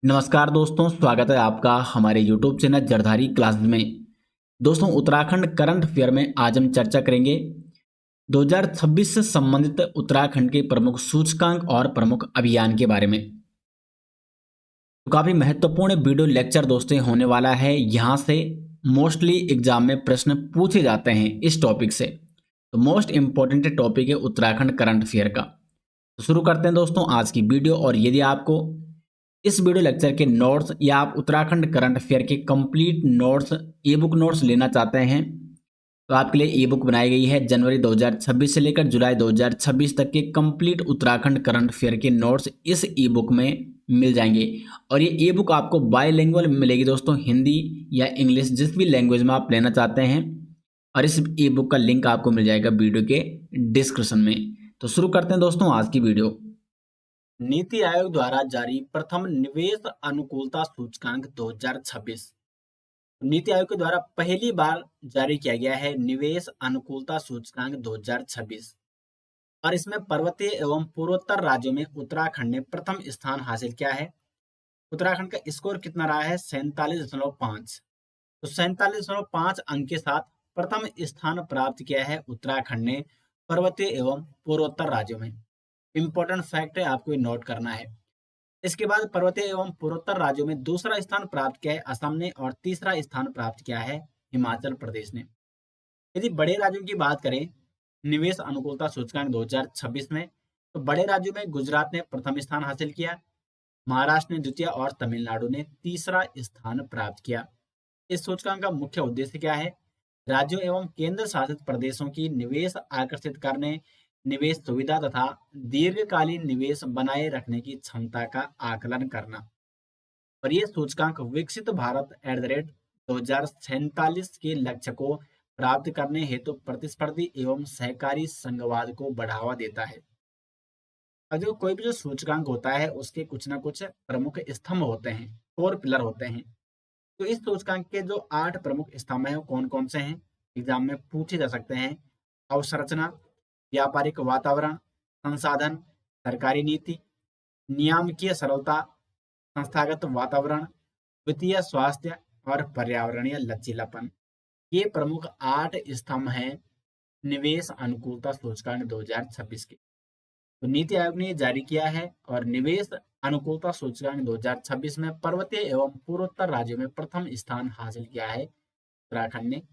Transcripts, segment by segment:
नमस्कार दोस्तों, स्वागत है आपका हमारे YouTube चैनल जरधारी क्लास में। दोस्तों, उत्तराखंड करंट अफेयर में आज हम चर्चा करेंगे 2026 से संबंधित उत्तराखंड के प्रमुख सूचकांक और प्रमुख अभियान के बारे में। तो काफी महत्वपूर्ण वीडियो लेक्चर दोस्तों होने वाला है। यहाँ से मोस्टली एग्जाम में प्रश्न पूछे जाते हैं इस टॉपिक से। तो मोस्ट इंपॉर्टेंट टॉपिक है उत्तराखंड करंट अफेयर का। तो शुरू करते हैं दोस्तों आज की वीडियो। और यदि आपको इस वीडियो लेक्चर के नोट्स या आप उत्तराखंड करंट अफेयर के कंप्लीट नोट्स ई बुक नोट्स लेना चाहते हैं तो आपके लिए ई बुक बनाई गई है। जनवरी 2026 से लेकर जुलाई 2026 तक के कंप्लीट उत्तराखंड करंट अफेयर के नोट्स इस ई बुक में मिल जाएंगे। और ये ई बुक आपको बाईलिंगुअल मिलेगी दोस्तों, हिंदी या इंग्लिश जिस भी लैंग्वेज में आप लेना चाहते हैं। और इस ई बुक का लिंक आपको मिल जाएगा वीडियो के डिस्क्रिप्शन में। तो शुरू करते हैं दोस्तों आज की वीडियो। नीति आयोग द्वारा जारी प्रथम निवेश अनुकूलता सूचकांक 2026। नीति आयोग के द्वारा पहली बार जारी किया गया है निवेश अनुकूलता सूचकांक 2026। और इसमें पर्वतीय एवं पूर्वोत्तर राज्यों में उत्तराखंड ने प्रथम स्थान हासिल किया है। उत्तराखंड का स्कोर कितना रहा है? 47.5। तो 47.5 अंक के साथ प्रथम स्थान प्राप्त किया है उत्तराखंड ने पर्वतीय एवं पूर्वोत्तर राज्यों में। इंपॉर्टेंट फैक्ट है, आपको नोट करना है। इसके बाद पर्वतीय एवं पूर्वोत्तर राज्यों में दूसरा स्थान प्राप्त किया है असम ने और तीसरा स्थान प्राप्त किया है हिमाचल प्रदेश ने। यदि बड़े राज्यों की बात करें निवेश अनुकूलता सूचकांक 2026 में, तो बड़े राज्यों में गुजरात ने प्रथम स्थान हासिल किया, महाराष्ट्र ने द्वितीय और तमिलनाडु ने तीसरा स्थान प्राप्त किया। इस सूचकांक का मुख्य उद्देश्य क्या है? राज्यों एवं केंद्र शासित प्रदेशों की निवेश आकर्षित करने, निवेश सुविधा तथा दीर्घकालीन निवेश बनाए रखने की क्षमता का आकलन करना। और ये सूचकांक विकसित भारत @2047 के लक्ष्य को प्राप्त करने हेतु प्रतिस्पर्धी एवं सहकारी संघवाद को बढ़ावा देता है। और जो कोई भी जो सूचकांक होता है उसके कुछ ना कुछ प्रमुख स्तंभ होते हैं, 4 पिलर होते हैं। तो इस सूचकांक के जो 8 प्रमुख स्तंभ हैं वो कौन कौन से हैं, एग्जाम में पूछे जा सकते हैं। अवसंरचना, व्यापारिक वातावरण, संसाधन, सरकारी नीति, नियामकीय सरलता, संस्थागत वातावरण, वित्तीय स्वास्थ्य और पर्यावरणीय लचीलापन। ये प्रमुख 8 स्तंभ हैं निवेश अनुकूलता सूचकांक 2026 के। तो नीति आयोग ने जारी किया है और निवेश अनुकूलता सूचकांक 2026 में पर्वतीय एवं पूर्वोत्तर राज्यों में प्रथम स्थान हासिल किया है उत्तराखंड ने।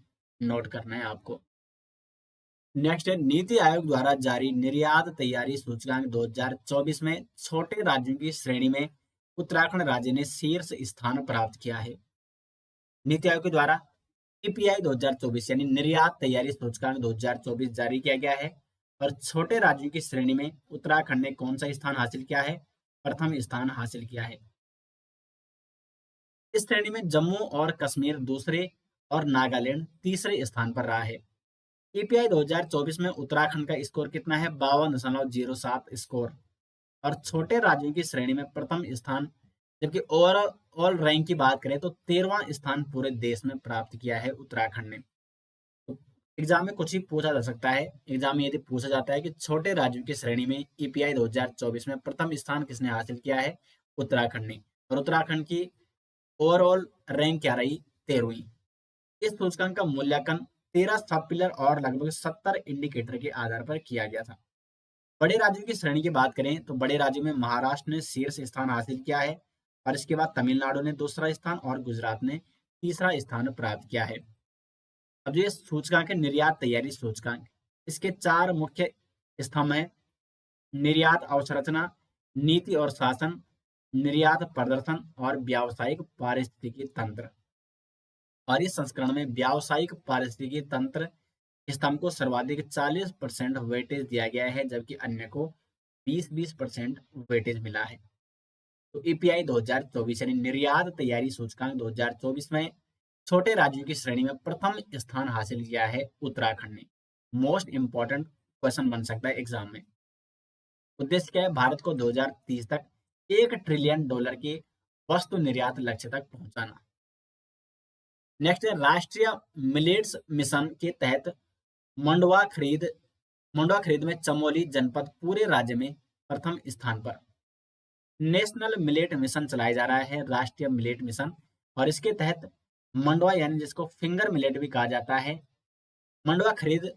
नोट करना है आपको। नेक्स्ट है नीति आयोग द्वारा जारी निर्यात तैयारी सूचकांक 2024 में छोटे राज्यों की श्रेणी में उत्तराखंड राज्य ने शीर्ष स्थान प्राप्त किया है। नीति आयोग के द्वारा ईपीआई 2024 यानी निर्यात तैयारी सूचकांक 2024 जारी किया गया है और छोटे राज्यों की श्रेणी में उत्तराखंड ने कौन सा स्थान हासिल किया है? प्रथम स्थान हासिल किया है। इस श्रेणी में जम्मू और कश्मीर दूसरे और नागालैंड तीसरे स्थान पर रहा है। ईपीआई 2024 में उत्तराखंड का स्कोर कितना है? 52.07 स्कोर। और छोटे राज्यों की श्रेणी में प्रथम स्थान, जबकि ओवरऑल रैंक की बात करें तो 13वां स्थान पूरे देश में प्राप्त किया है उत्तराखंड ने। तो एग्जाम में कुछ ही पूछा जा सकता है। एग्जाम में यदि पूछा जाता है कि छोटे राज्यों की श्रेणी में ईपीआई 2024 में प्रथम स्थान किसने हासिल किया है? उत्तराखंड ने। और उत्तराखंड की ओवरऑल रैंक क्या रही? 13वीं। इस सूचकांक का मूल्यांकन 13 सब पिलर और लगभग 70 इंडिकेटर के आधार पर किया गया था। बड़े राज्यों की श्रेणी की बात करें तो बड़े राज्यों में महाराष्ट्र ने शीर्ष स्थान हासिल किया है और इसके बाद तमिलनाडु ने दूसरा स्थान और गुजरात ने तीसरा स्थान प्राप्त किया है। अब ये सूचकांक है निर्यात तैयारी सूचकांक। इसके 4 मुख्य स्तंभ हैं: निर्यात अवसंरचना, नीति और शासन, निर्यात प्रदर्शन और व्यावसायिक पारिस्थितिकी तंत्र। और इस संस्करण में व्यावसायिक पारिस्थितिकी तंत्र स्तंभ को सर्वाधिक 40% वेटेज दिया गया है, जबकि अन्य को 20% वेटेज मिला है। तो ईपीआई 2024 यानी निर्यात तैयारी सूचकांक 2024 में छोटे राज्यों की श्रेणी में प्रथम स्थान हासिल किया है उत्तराखंड ने। मोस्ट इंपॉर्टेंट क्वेश्चन बन सकता है एग्जाम में। उद्देश्य क्या है? भारत को 2030 तक $1 ट्रिलियन के वस्तु निर्यात लक्ष्य तक पहुंचाना। नेक्स्ट है राष्ट्रीय मिलेट्स मिशन के तहत मंडवा खरीद में चमोली जनपद पूरे राज्य में प्रथम स्थान पर। नेशनल मिलेट मिशन चलाया जा रहा है, राष्ट्रीय मिलेट मिशन। और इसके तहत मंडवा यानी जिसको फिंगर मिलेट भी कहा जाता है, मंडवा खरीद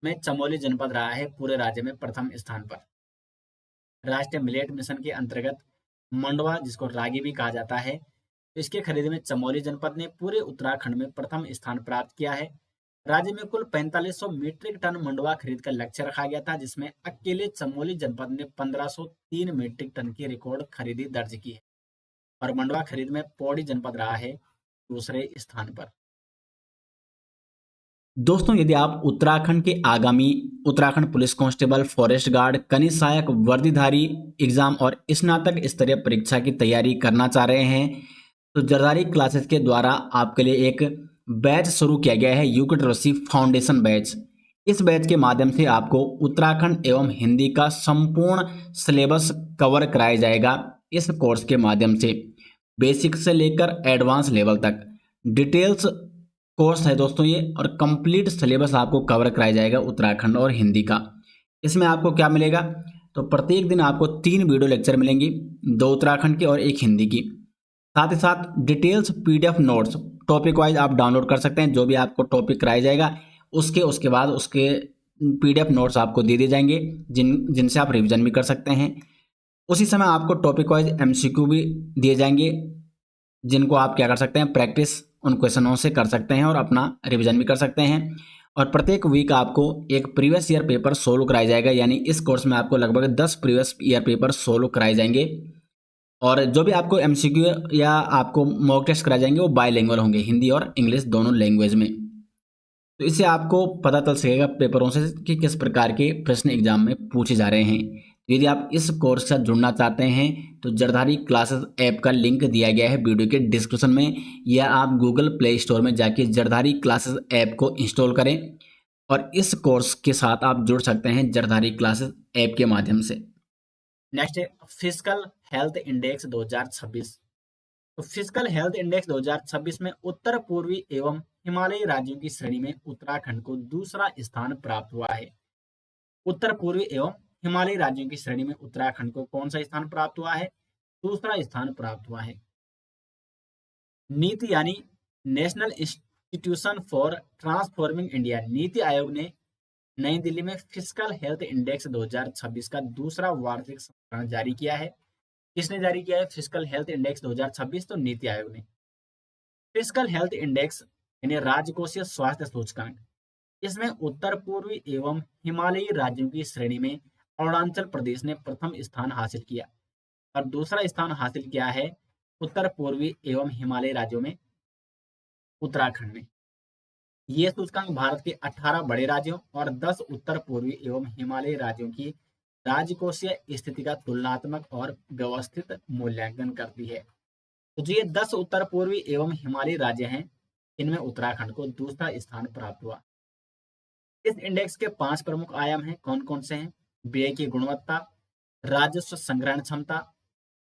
में चमोली जनपद रहा है पूरे राज्य में प्रथम स्थान पर। राष्ट्रीय मिलेट मिशन के अंतर्गत मंडवा जिसको रागी भी कहा जाता है, तो इसके खरीद में चमोली जनपद ने पूरे उत्तराखंड में प्रथम स्थान प्राप्त किया है। राज्य में कुल 4500 मीट्रिक टन मंडवा खरीद का लक्ष्य रखा गया था, जिसमें अकेले चमोली जनपद ने 1503 मीट्रिक टन की रिकॉर्ड खरीदी दर्ज की है। और मंडवा खरीद में पौड़ी जनपद रहा है दूसरे स्थान पर। दोस्तों, यदि आप उत्तराखंड के आगामी Uttarakhand police constable, forest guard, कनिष्ठ सहायक वर्दीधारी एग्जाम और स्नातक स्तरीय परीक्षा की तैयारी करना चाह रहे हैं, तो जरदारी क्लासेस के द्वारा आपके लिए एक बैच शुरू किया गया है, यूकेट्रसी फाउंडेशन बैच। इस बैच के माध्यम से आपको उत्तराखंड एवं हिंदी का संपूर्ण सिलेबस कवर कराया जाएगा। इस कोर्स के माध्यम से बेसिक से लेकर एडवांस लेवल तक डिटेल्स कोर्स है दोस्तों ये, और कंप्लीट सिलेबस आपको कवर कराया जाएगा उत्तराखंड और हिंदी का। इसमें आपको क्या मिलेगा, तो प्रत्येक दिन आपको 3 वीडियो लेक्चर मिलेंगी, 2 उत्तराखंड के और 1 हिंदी की। साथ ही साथ details PDF notes topic wise आप डाउनलोड कर सकते हैं। जो भी आपको टॉपिक कराया जाएगा उसके बाद उसके पीडीएफ नोट्स आपको दे दिए जाएंगे, जिनसे आप रिवीजन भी कर सकते हैं। उसी समय आपको टॉपिक वाइज एमसीक्यू भी दिए जाएंगे, जिनको आप क्या कर सकते हैं, प्रैक्टिस उन क्वेश्चनों से कर सकते हैं और अपना रिवीजन भी कर सकते हैं। और प्रत्येक वीक आपको एक प्रीवियस ईयर पेपर सोल्व कराया जाएगा, यानी इस कोर्स में आपको लगभग 10 प्रीवियस ईयर पेपर सोल्व कराए जाएंगे। और जो भी आपको एमसीक्यू या आपको मॉक टेस्ट कराए जाएंगे वो बाईलिंगुअल होंगे, हिंदी और इंग्लिश दोनों लैंग्वेज में। तो इससे आपको पता चल सकेगा पेपरों से कि किस प्रकार के प्रश्न एग्जाम में पूछे जा रहे हैं। यदि आप इस कोर्स से जुड़ना चाहते हैं तो जरधारी क्लासेस ऐप का लिंक दिया गया है वीडियो के डिस्क्रिप्शन में, या आप गूगल प्ले स्टोर में जाके जरधारी क्लासेस ऐप को इंस्टॉल करें और इस कोर्स के साथ आप जुड़ सकते हैं जरधारी क्लासेस ऐप के माध्यम से। नेक्स्ट है फिजिकल हेल्थ इंडेक्स 2026। तो फिजिकल हेल्थ इंडेक्स 2026 में उत्तर पूर्वी एवं हिमालयी राज्यों की श्रेणी में उत्तराखंड को दूसरा स्थान प्राप्त हुआ है। उत्तर पूर्वी एवं हिमालयी राज्यों की श्रेणी में उत्तराखंड को कौन सा स्थान प्राप्त हुआ है, दूसरा स्थान प्राप्त हुआ है। नीति यानी national institution for transforming India, NITI Aayog ने नई दिल्ली में फिजिकल हेल्थ इंडेक्स 2026 का दूसरा वार्षिक संस्करण जारी किया है। किसने जारी किया है फिजिकल हेल्थ इंडेक्स 2026? तो नीति आयोग ने। फिजिकल हेल्थ इंडेक्स यानी राजकोषीय स्वास्थ्य सूचकांक, इसमें उत्तर पूर्वी एवं हिमालयी राज्यों की श्रेणी में अरुणाचल प्रदेश ने प्रथम स्थान हासिल किया और दूसरा स्थान हासिल किया है उत्तर पूर्वी एवं हिमालयी राज्यों में उत्तराखंड ने। ये सूचकांक भारत के 18 बड़े राज्यों और 10 उत्तर पूर्वी एवं हिमालयी राज्यों की राजकोषीय स्थिति का तुलनात्मक और व्यवस्थित मूल्यांकन करती है। तो जो ये 10 उत्तर पूर्वी एवं हिमालयी राज्य हैं, इनमें उत्तराखंड को दूसरा स्थान प्राप्त हुआ। इस इंडेक्स के 5 प्रमुख आयाम हैं, कौन कौन से हैं? व्यय की गुणवत्ता, राजस्व संग्रहण क्षमता,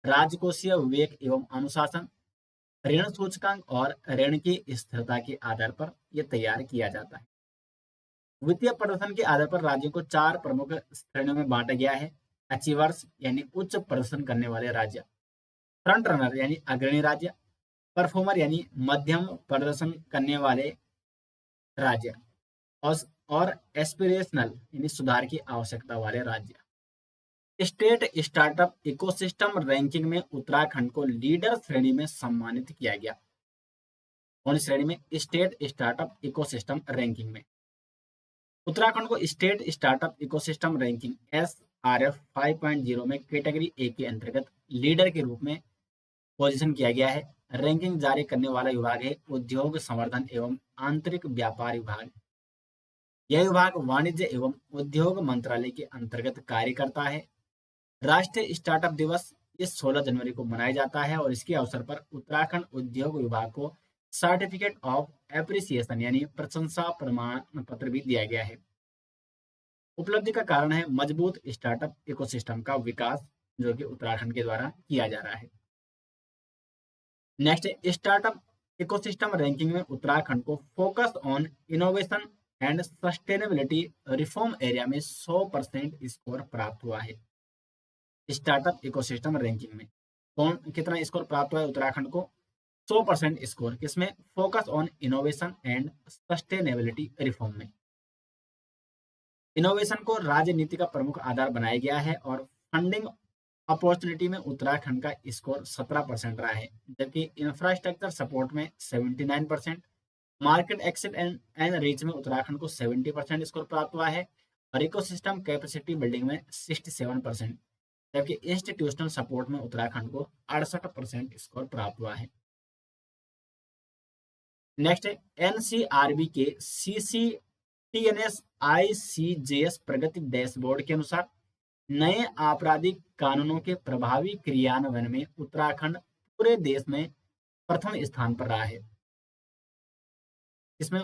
राजकोषीय विवेक एवं अनुशासन, ऋण सूचकांक और ऋण की स्थिरता के आधार पर यह तैयार किया जाता है। वित्तीय प्रदर्शन के आधार पर राज्यों को 4 प्रमुख श्रेणियों में बांटा गया है। अचीवर्स यानी उच्च प्रदर्शन करने वाले राज्य, फ्रंट रनर यानी अग्रणी राज्य, परफॉर्मर यानी मध्यम प्रदर्शन करने वाले राज्य, और एस्पिरेशनल यानी सुधार की आवश्यकता वाले राज्य। स्टेट स्टार्टअप इकोसिस्टम रैंकिंग में उत्तराखंड को लीडर श्रेणी में सम्मानित किया गया। कौन श्रेणी में? स्टेट स्टार्टअप इकोसिस्टम रैंकिंग में उत्तराखंड को state startup ecosystem ranking SRF 5.0 में कैटेगरी ए के अंतर्गत लीडर के रूप में पोजीशन किया गया है। रैंकिंग जारी करने वाला विभाग है उद्योग संवर्धन एवं आंतरिक व्यापार विभाग। यह विभाग वाणिज्य एवं उद्योग मंत्रालय के अंतर्गत कार्य करता है। राष्ट्रीय स्टार्टअप दिवस इस 16 जनवरी को मनाया जाता है और इसके अवसर पर उत्तराखंड उद्योग विभाग को सर्टिफिकेट ऑफ एप्रिसिएशन यानी प्रशंसा प्रमाण पत्र भी दिया गया है। उपलब्धि का कारण है मजबूत स्टार्टअप इकोसिस्टम का विकास, जो कि उत्तराखंड के द्वारा किया जा रहा है। नेक्स्ट, स्टार्टअप इकोसिस्टम रैंकिंग में उत्तराखंड को focus on innovation and sustainability reform area में 100% स्कोर प्राप्त हुआ है। स्टार्टअप इकोसिस्टम रैंकिंग में। कौन कितना स्कोर प्राप्त हुआ है उत्तराखंड को? 100% स्कोर। किसमें? Focus on innovation and sustainability reform में। इनोवेशन को राजनीति का प्रमुख आधार बनाया गया है और फंडिंग अपॉर्चुनिटी में उत्तराखंड का स्कोर 17% रहा है, जबकि इंफ्रास्ट्रक्चर सपोर्ट में 79%, मार्केट एक्सेस एंड रीच में उत्तराखंड को 70% स्कोर प्राप्त हुआ है और इकोसिस्टम कैपेसिटी बिल्डिंग में 67%, जबकि इंस्टीट्यूशनल सपोर्ट में उत्तराखंड को 68% स्कोर प्राप्त हुआ है। नेक्स्ट है एनसीआरबी के सीसीटीएनएस आईसीजेएस प्रगति डैशबोर्ड के अनुसार नए आपराधिक कानूनों के प्रभावी क्रियान्वयन में उत्तराखंड पूरे देश में प्रथम स्थान पर रहा है। इसमें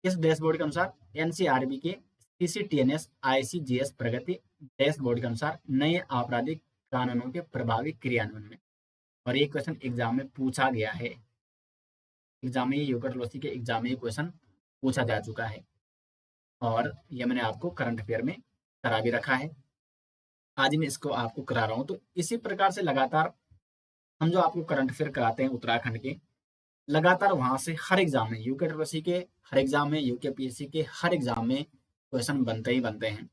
इस डैशबोर्ड के अनुसार एनसीआरबी के सीसीटीएनएस आईसीजेएस प्रगति डैशबोर्ड के अनुसार नए आपराधिक कानूनों के प्रभावी क्रियान्वयन में, और ये क्वेश्चन एग्जाम में पूछा गया है। एग्जाम में यूकेटलॉसी के एग्जाम में क्वेश्चन पूछा जा चुका है और ये मैंने आपको करंट अफेयर में करा भी रखा है। आज मैं इसको आपको करा रहा हूँ। तो इसी प्रकार से लगातार हम जो आपको करंट अफेयर कराते हैं उत्तराखंड के, लगातार वहां से हर एग्जाम में, यूकेटलॉसी के हर एग्जाम में, यूकेपीएससी के हर एग्जाम में क्वेश्चन बनते ही बनते हैं।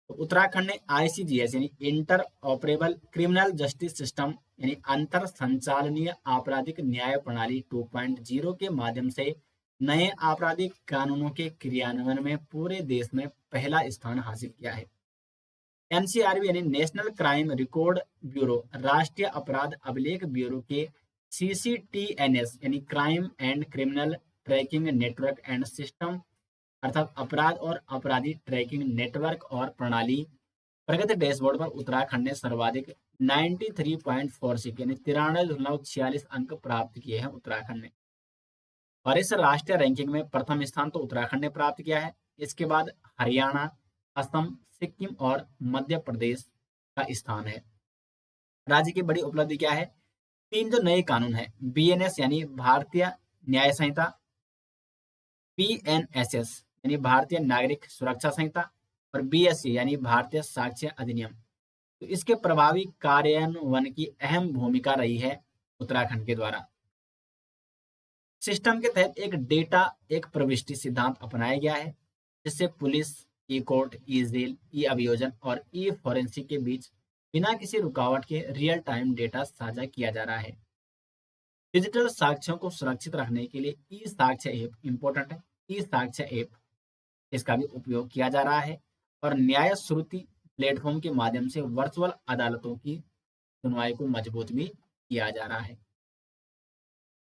तो उत्तराखंड ने आईसीजीएस यानी inter operable criminal justice system यानी अंतर संचालनीय आपराधिक न्याय प्रणाली 2.0 के माध्यम से नए आपराधिक कानूनों के क्रियान्वयन में पूरे देश में पहला स्थान हासिल किया है। एनसीआरबी यानी नेशनल क्राइम रिकॉर्ड ब्यूरो, राष्ट्रीय अपराध अभिलेख ब्यूरो के सीसीटीएनएस यानी crime and criminal tracking network and system अर्थात अपराध और अपराधी ट्रैकिंग नेटवर्क और प्रणाली प्रगति डैशबोर्ड पर उत्तराखंड ने सर्वाधिक 93.46 यानी 93.46 अंक प्राप्त किए हैं उत्तराखंड ने। और इस राष्ट्रीय रैंकिंग में प्रथम स्थान तो उत्तराखंड ने प्राप्त किया है। इसके बाद हरियाणा, असम, सिक्किम और मध्य प्रदेश का स्थान है। राज्य की बड़ी उपलब्धि क्या है? 3 जो नए कानून है, बीएनएस यानी भारतीय न्याय संहिता, बीएनएसएस यानी भारतीय नागरिक सुरक्षा संहिता और बीएससी यानी भारतीय साक्ष्य अधिनियम, तो इसके प्रभावी कार्यान्वयन की अहम भूमिका रही है उत्तराखंड के द्वारा। सिस्टम के तहत एक डेटा एक प्रविष्टि सिद्धांत अपनाया गया है, जिससे पुलिस, ई कोर्ट, ई जेल, ई अभियोजन और ई फॉरेंसिक के बीच बिना किसी रुकावट के रियल टाइम डेटा साझा किया जा रहा है। डिजिटल साक्ष्यों को सुरक्षित रखने के लिए ई साक्ष्य ऐप इंपॉर्टेंट है। ई साक्ष्य ऐप इसका भी उपयोग किया जा रहा है और न्याय श्रुति प्लेटफॉर्म के माध्यम से वर्चुअल अदालतों की सुनवाई को मजबूत भी किया जा रहा है।